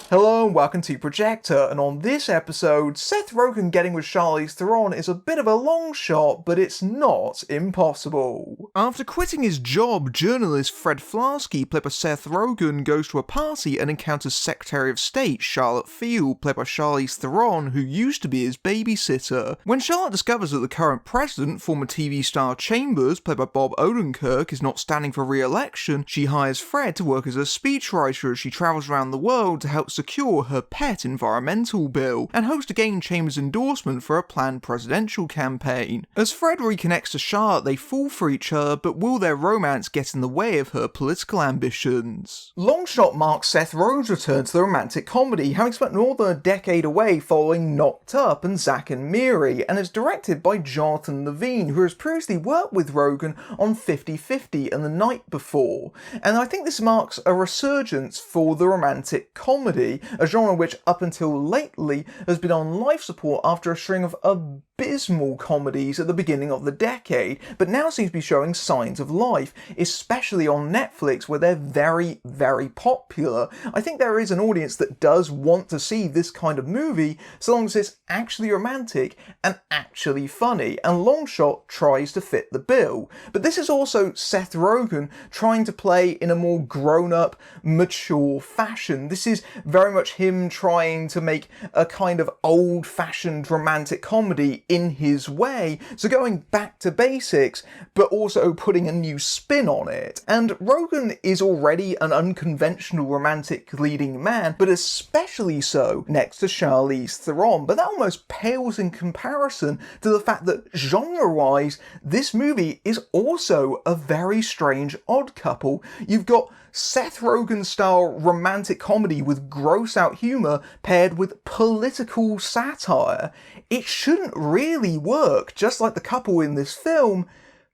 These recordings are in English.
Hello and welcome to Projector, and on this episode, Seth Rogen getting with Charlize Theron is a bit of a long shot, but it's not impossible. After quitting his job, journalist Fred Flarsky, played by Seth Rogen, goes to a party and encounters Secretary of State Charlotte Field, played by Charlize Theron, who used to be his babysitter. When Charlotte discovers that the current president, former TV star Chambers, played by Bob Odenkirk, is not standing for re-election, she hires Fred to work as a speechwriter as she travels around the world to help secure her pet environmental bill, and hopes to gain Chambers' endorsement for a planned presidential campaign. As Fred reconnects to Charlotte, they fall for each other, but will their romance get in the way of her political ambitions? Longshot marks Seth Rogen's return to the romantic comedy, having spent more than a decade away following Knocked Up and Zack and Miri, and is directed by Jonathan Levine, who has previously worked with Rogen on 50-50 and The Night Before. And I think this marks a resurgence for the romantic comedy, a genre which up until lately has been on life support after a string of abysmal comedies at the beginning of the decade, but now seems to be showing signs of life, especially on Netflix where they're very, very popular. I think there is an audience that does want to see this kind of movie, so long as it's actually romantic and actually funny, and Longshot tries to fit the bill. But this is also Seth Rogen trying to play in a more grown-up, mature fashion. This is very much him trying to make a kind of old-fashioned romantic comedy in his way, so going back to basics, but also putting a new spin on it. And Rogen is already an unconventional romantic leading man, but especially so next to Charlize Theron, but that almost pales in comparison to the fact that genre-wise, this movie is also a very strange odd couple. You've got Seth Rogen-style romantic comedy with gross-out humour paired with political satire. It shouldn't really work, just like the couple in this film,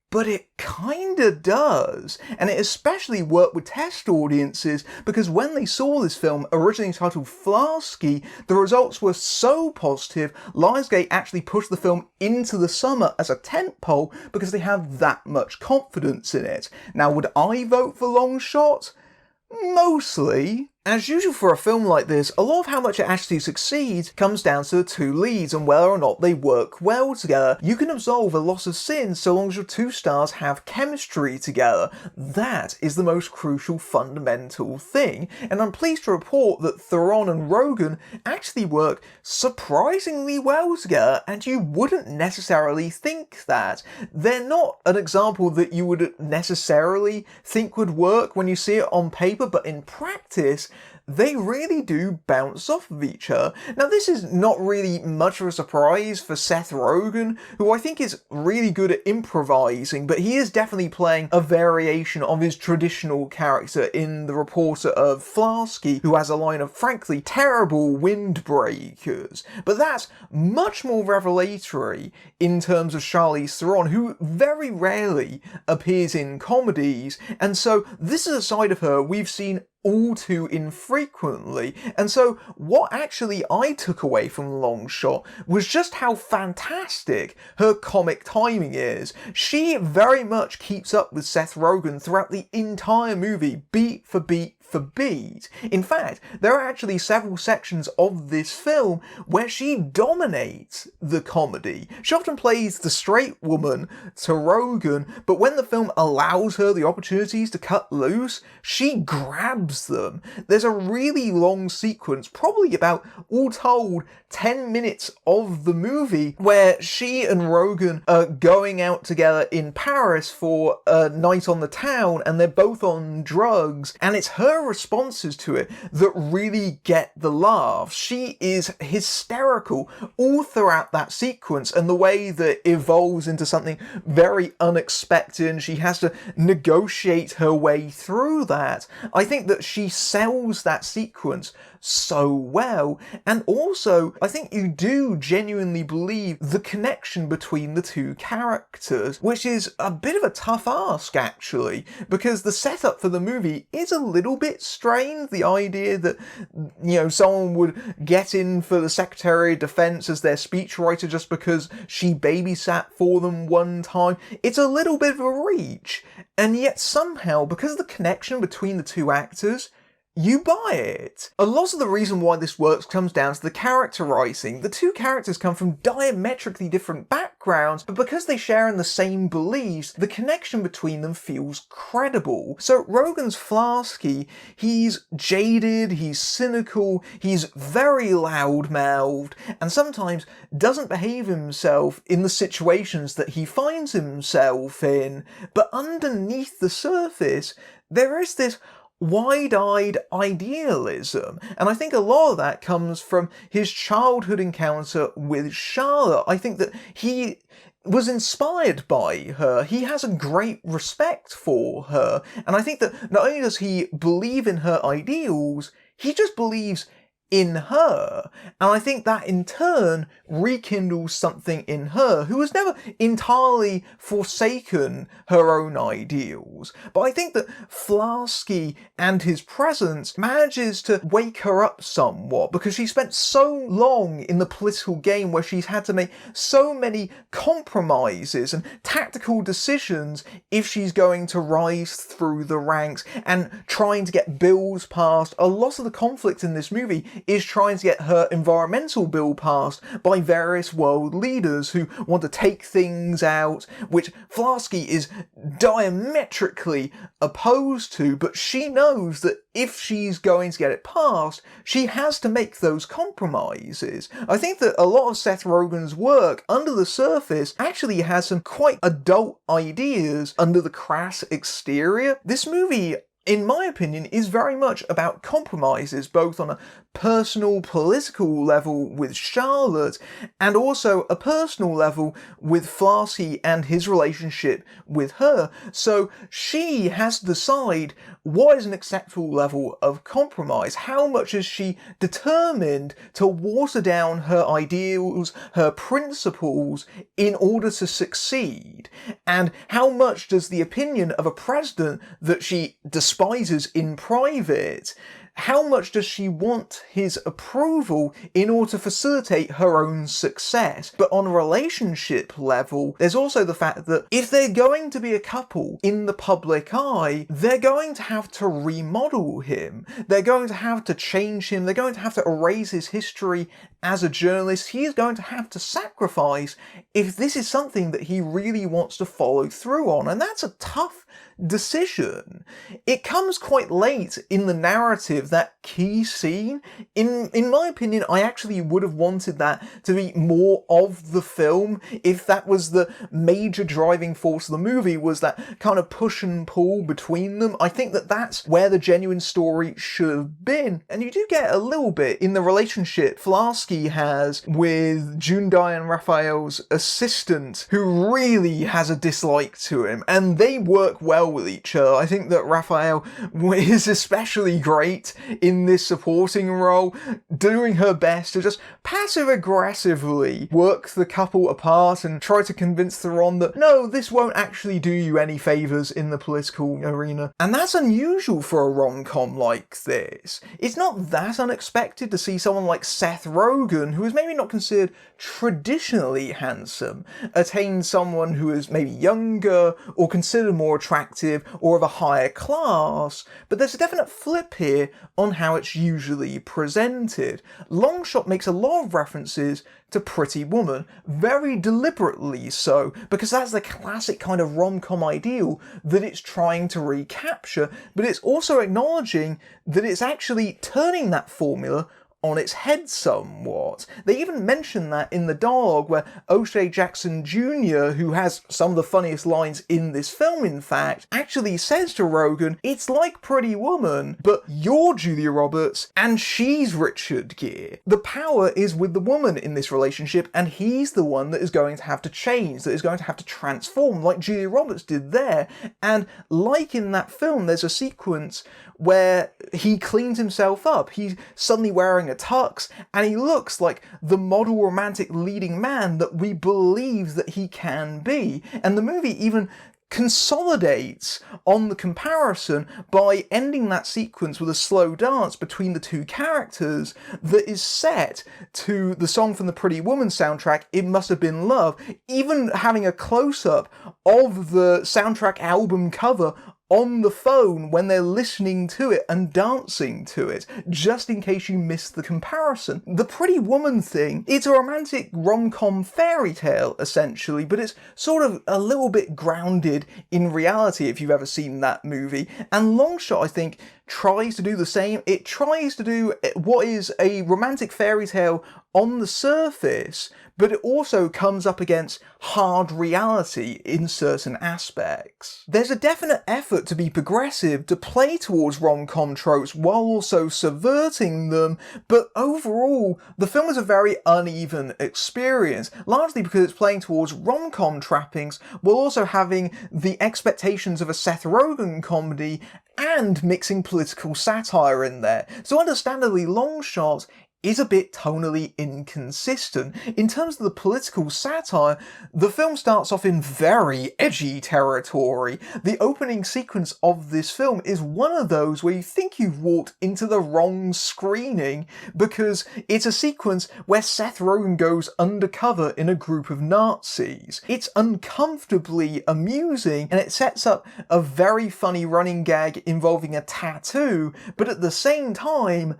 but it kinda does. And it especially worked with test audiences, because when they saw this film, originally titled Flarsky, the results were so positive, Lionsgate actually pushed the film into the summer as a tentpole because they have that much confidence in it. Now, would I vote for Longshot? Mostly. As usual for a film like this, a lot of how much it actually succeeds comes down to the two leads and whether or not they work well together. You can absolve a loss of sin so long as your two stars have chemistry together. That is the most crucial fundamental thing, and I'm pleased to report that Theron and Rogen actually work surprisingly well together, and you wouldn't necessarily think that. They're not an example that you would necessarily think would work when you see it on paper, but in practice, they really do bounce off of each other. Now, this is not really much of a surprise for Seth Rogen, who I think is really good at improvising, but he is definitely playing a variation of his traditional character in the reporter of Flarsky, who has a line of frankly terrible windbreakers. But that's much more revelatory in terms of Charlize Theron, who very rarely appears in comedies, and so this is a side of her we've seen all too infrequently. And so what actually I took away from Longshot was just how fantastic her comic timing is. She very much keeps up with Seth Rogen throughout the entire movie, beat for beat for beat. In fact, there are actually several sections of this film where she dominates the comedy. She often plays the straight woman to Rogen, but when the film allows her the opportunities to cut loose, she grabs them. There's a really long sequence, probably about, all told, 10 minutes of the movie, where she and Rogen are going out together in Paris for a night on the town, and they're both on drugs, and it's her responses to it that really get the laughs. She is hysterical all throughout that sequence, and the way that evolves into something very unexpected and she has to negotiate her way through that. I think that she sells that sequence so well, and also I think you do genuinely believe the connection between the two characters, which is a bit of a tough ask actually, because the setup for the movie is a little bit strained. The idea that, you know, someone would get in for the Secretary of Defense as their speechwriter just because she babysat for them one time, it's a little bit of a reach, and yet somehow, because of the connection between the two actors, you buy it. A lot of the reason why this works comes down to the character writing. The two characters come from diametrically different backgrounds, but because they share in the same beliefs, the connection between them feels credible. So Rogen's Flasky, he's jaded, he's cynical, he's very loud-mouthed, and sometimes doesn't behave himself in the situations that he finds himself in. But underneath the surface, there is this wide-eyed idealism, and I think a lot of that comes from his childhood encounter with Charlotte. I think that he was inspired by her. He has a great respect for her, and I think that not only does he believe in her ideals, he just believes in her, and I think that in turn rekindles something in her, who has never entirely forsaken her own ideals. But I think that Flasky and his presence manages to wake her up somewhat, because she spent so long in the political game where she's had to make so many compromises and tactical decisions if she's going to rise through the ranks and trying to get bills passed. A lot of the conflict in this movie is trying to get her environmental bill passed by various world leaders who want to take things out, which Flasky is diametrically opposed to, but she knows that if she's going to get it passed, she has to make those compromises. I think that a lot of Seth Rogen's work under the surface actually has some quite adult ideas under the crass exterior. This movie, in my opinion, is very much about compromises, both on a personal, political level with Charlotte, and also a personal level with Flasky and his relationship with her. So she has to decide what is an acceptable level of compromise. How much is she determined to water down her ideals, her principles, in order to succeed? And how much does the opinion of a president that she despises in private, how much does she want his approval in order to facilitate her own success? But on a relationship level, there's also the fact that if they're going to be a couple in the public eye, they're going to have to remodel him. They're going to have to change him. They're going to have to erase his history as a journalist. He is going to have to sacrifice if this is something that he really wants to follow through on. And that's a tough decision. It comes quite late in the narrative, that key scene. In my opinion, I actually would have wanted that to be more of the film, if that was the major driving force of the movie, was that kind of push and pull between them. I think that that's where the genuine story should have been. And you do get a little bit in the relationship Flasky has with June Diane Raphael's assistant, who really has a dislike to him, and they work well with each other. I think that Raphael is especially great in this supporting role, doing her best to just passive-aggressively work the couple apart and try to convince Theron that, no, this won't actually do you any favours in the political arena. And that's unusual for a rom-com like this. It's not that unexpected to see someone like Seth Rogen, who is maybe not considered traditionally handsome, attain someone who is maybe younger or considered more attractive or of a higher class, but there's a definite flip here on how it's usually presented. Longshot makes a lot of references to Pretty Woman, very deliberately so, because that's the classic kind of rom-com ideal that it's trying to recapture, but it's also acknowledging that it's actually turning that formula on its head somewhat. They even mention that in the dialogue where O'Shea Jackson Jr., who has some of the funniest lines in this film in fact, actually says to Rogen, it's like Pretty Woman, but you're Julia Roberts and she's Richard Gere. The power is with the woman in this relationship, and he's the one that is going to have to change, that is going to have to transform, like Julia Roberts did there. And like in that film, there's a sequence where he cleans himself up. He's suddenly wearing a tux, and he looks like the model romantic leading man that we believe that he can be. And the movie even consolidates on the comparison by ending that sequence with a slow dance between the two characters that is set to the song from the Pretty Woman soundtrack, It Must Have Been Love, even having a close-up of the soundtrack album cover on the phone when they're listening to it and dancing to it, just in case you missed the comparison. The Pretty Woman thing, it's a romantic rom-com fairy tale, essentially, but it's sort of a little bit grounded in reality if you've ever seen that movie. And Longshot, I think, tries to do the same. It tries to do what is a romantic fairy tale on the surface, but it also comes up against hard reality in certain aspects. There's a definite effort to be progressive, to play towards rom-com tropes while also subverting them, but overall, the film is a very uneven experience, largely because it's playing towards rom-com trappings while also having the expectations of a Seth Rogen comedy and mixing political satire in there. So understandably, Longshot is a bit tonally inconsistent. In terms of the political satire, the film starts off in very edgy territory. The opening sequence of this film is one of those where you think you've walked into the wrong screening, because it's a sequence where Seth Rogen goes undercover in a group of Nazis. It's uncomfortably amusing, and it sets up a very funny running gag involving a tattoo, but at the same time,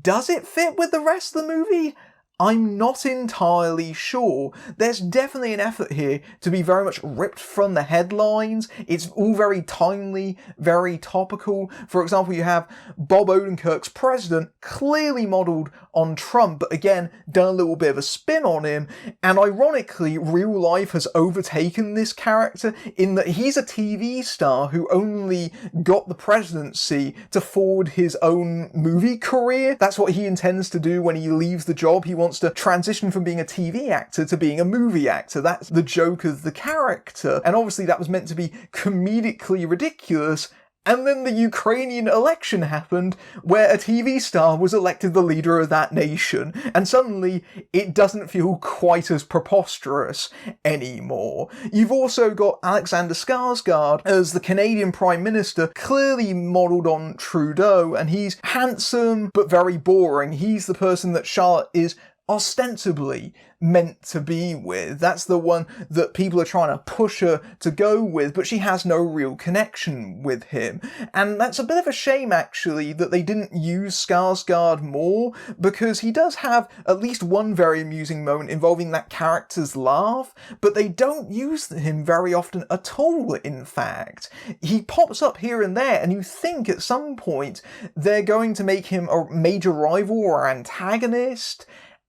does it fit with the rest of the movie? I'm not entirely sure. There's definitely an effort here to be very much ripped from the headlines. It's all very timely, very topical. For example, you have Bob Odenkirk's president, clearly modelled on Trump, but again, done a little bit of a spin on him. And ironically, real life has overtaken this character in that he's a TV star who only got the presidency to forward his own movie career. That's what he intends to do when he leaves the job. He wants to transition from being a TV actor to being a movie actor. That's the joke of the character. And obviously that was meant to be comedically ridiculous. And then the Ukrainian election happened, where a TV star was elected the leader of that nation, and suddenly it doesn't feel quite as preposterous anymore. You've also got Alexander Skarsgård as the Canadian Prime Minister, clearly modelled on Trudeau, and he's handsome but very boring. He's the person that Charlotte is ostensibly meant to be with. That's the one that people are trying to push her to go with, but she has no real connection with him. And that's a bit of a shame, actually, that they didn't use Skarsgård more, because he does have at least one very amusing moment involving that character's laugh, but they don't use him very often at all, in fact. He pops up here and there, and you think at some point they're going to make him a major rival or antagonist,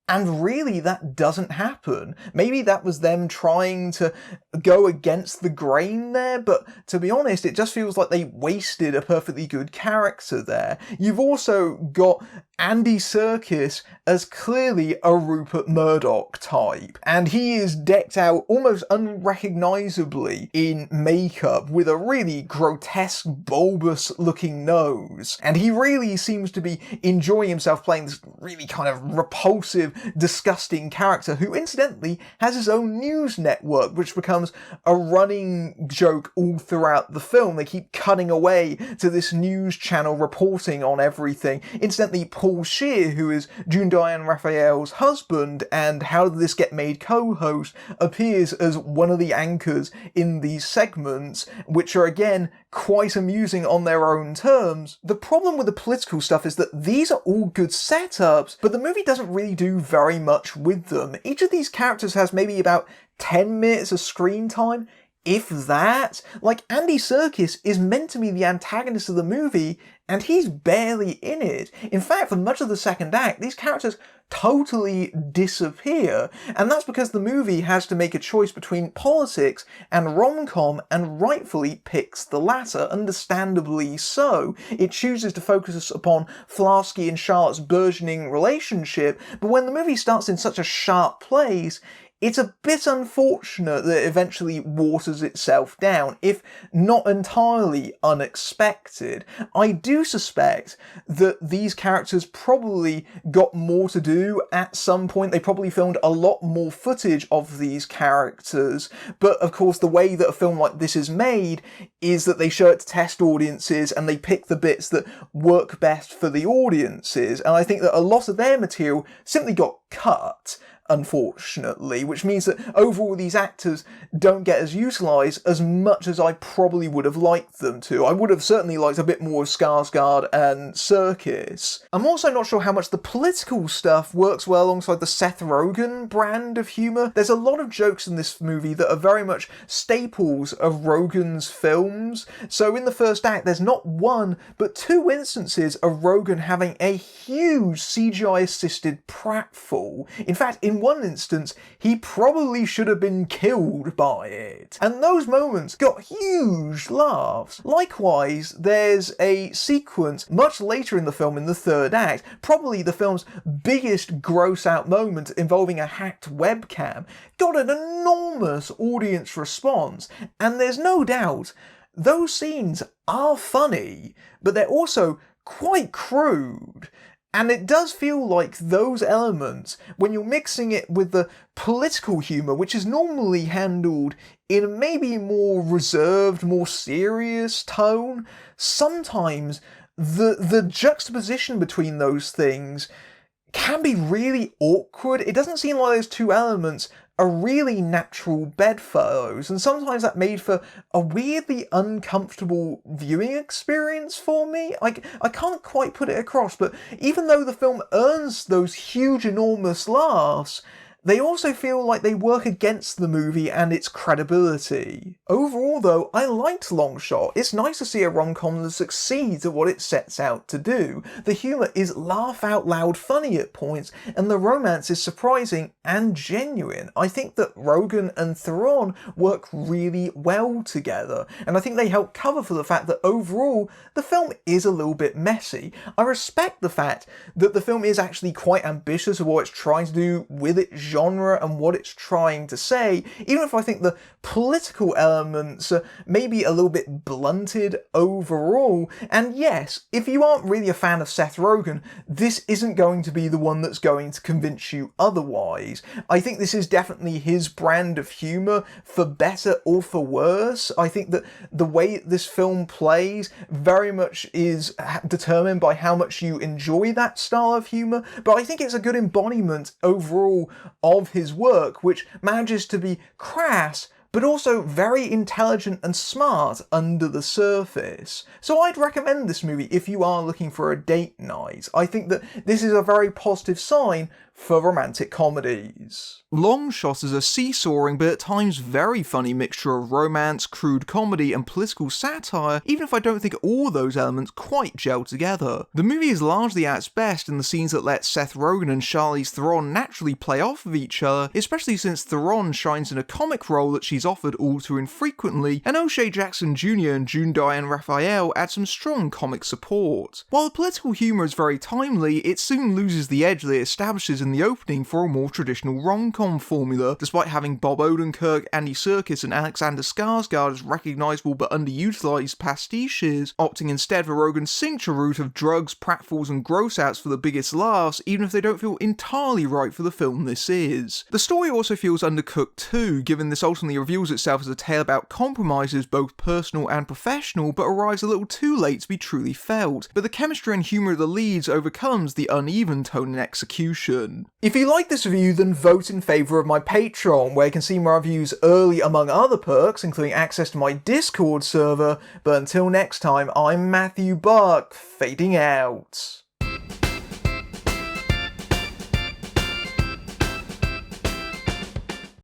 and really, that doesn't happen. Maybe that was them trying to go against the grain there, but to be honest, it just feels like they wasted a perfectly good character there. You've also got Andy Serkis as clearly a Rupert Murdoch type, and he is decked out almost unrecognisably in makeup with a really grotesque, bulbous looking nose, and he really seems to be enjoying himself playing this really kind of repulsive, disgusting character who incidentally has his own news network, which becomes a running joke all throughout the film. They keep cutting away to this news channel reporting on everything. Incidentally, Paul Scheer, who is June Diane Raphael's husband and How Did This Get Made co-host, appears as one of the anchors in these segments, which are again quite amusing on their own terms. The problem with the political stuff is that these are all good setups, but the movie doesn't really do very much with them. Each of these characters has maybe about 10 minutes of screen time, if that. Like, Andy Serkis is meant to be the antagonist of the movie, and he's barely in it. In fact, for much of the second act, these characters totally disappear, and that's because the movie has to make a choice between politics and rom-com, and rightfully picks the latter, understandably so. It chooses to focus upon Flasky and Charlotte's burgeoning relationship, but when the movie starts in such a sharp place, it's a bit unfortunate that it eventually waters itself down, if not entirely unexpected. I do suspect that these characters probably got more to do at some point. They probably filmed a lot more footage of these characters, but of course the way that a film like this is made is that they show it to test audiences and they pick the bits that work best for the audiences, and I think that a lot of their material simply got cut. unfortunately, which means that overall these actors don't get as utilised as much as I probably would have liked them to. I would have certainly liked a bit more of Skarsgård and Serkis. I'm also not sure how much the political stuff works well alongside the Seth Rogen brand of humour. There's a lot of jokes in this movie that are very much staples of Rogen's films. So in the first act, there's not one, but two instances of Rogen having a huge CGI-assisted pratfall. In fact, in one instance, he probably should have been killed by it. And those moments got huge laughs. Likewise, there's a sequence much later in the film in the third act, probably the film's biggest gross-out moment involving a hacked webcam, got an enormous audience response, and there's no doubt those scenes are funny, but they're also quite crude. And it does feel like those elements, when you're mixing it with the political humour, which is normally handled in a maybe more reserved, more serious tone, sometimes the juxtaposition between those things can be really awkward. It doesn't seem like those two elements are really natural bedfellows, and sometimes that made for a weirdly uncomfortable viewing experience for me. I can't quite put it across, but even though the film earns those huge, enormous laughs, they also feel like they work against the movie and its credibility. Overall though, I liked Longshot. It's nice to see a rom-com that succeeds at what it sets out to do. The humour is laugh-out-loud funny at points, and the romance is surprising and genuine. I think that Rogen and Theron work really well together, and I think they help cover for the fact that overall, the film is a little bit messy. I respect the fact that the film is actually quite ambitious of what it's trying to do with its genre and what it's trying to say, even if I think the political elements are maybe a little bit blunted overall. And yes, if you aren't really a fan of Seth Rogen, this isn't going to be the one that's going to convince you otherwise. I think this is definitely his brand of humour, for better or for worse. I think that the way this film plays very much is determined by how much you enjoy that style of humour, but I think it's a good embodiment overall of his work, which manages to be crass but also very intelligent and smart under the surface. So I'd recommend this movie if you are looking for a date night. I think that this is a very positive sign for romantic comedies. Longshot is a seesawing but at times very funny mixture of romance, crude comedy and political satire, even if I don't think all those elements quite gel together. The movie is largely at its best in the scenes that let Seth Rogen and Charlize Theron naturally play off of each other, especially since Theron shines in a comic role that she's offered all too infrequently, and O'Shea Jackson Jr. and June Diane Raphael add some strong comic support. While the political humour is very timely, it soon loses the edge that it establishes in the opening for a more traditional rom-com formula, despite having Bob Odenkirk, Andy Serkis and Alexander Skarsgård as recognisable but underutilised pastiches, opting instead for Rogen's signature route of drugs, pratfalls and gross-outs for the biggest laughs, even if they don't feel entirely right for the film this is. The story also feels undercooked too, given this ultimately reveals itself as a tale about compromises both personal and professional, but arrives a little too late to be truly felt, but the chemistry and humour of the leads overcomes the uneven tone and execution. If you like this review, then vote in favour of my Patreon, where you can see my reviews early among other perks, including access to my Discord server. But until next time, I'm Matthew Buck, fading out.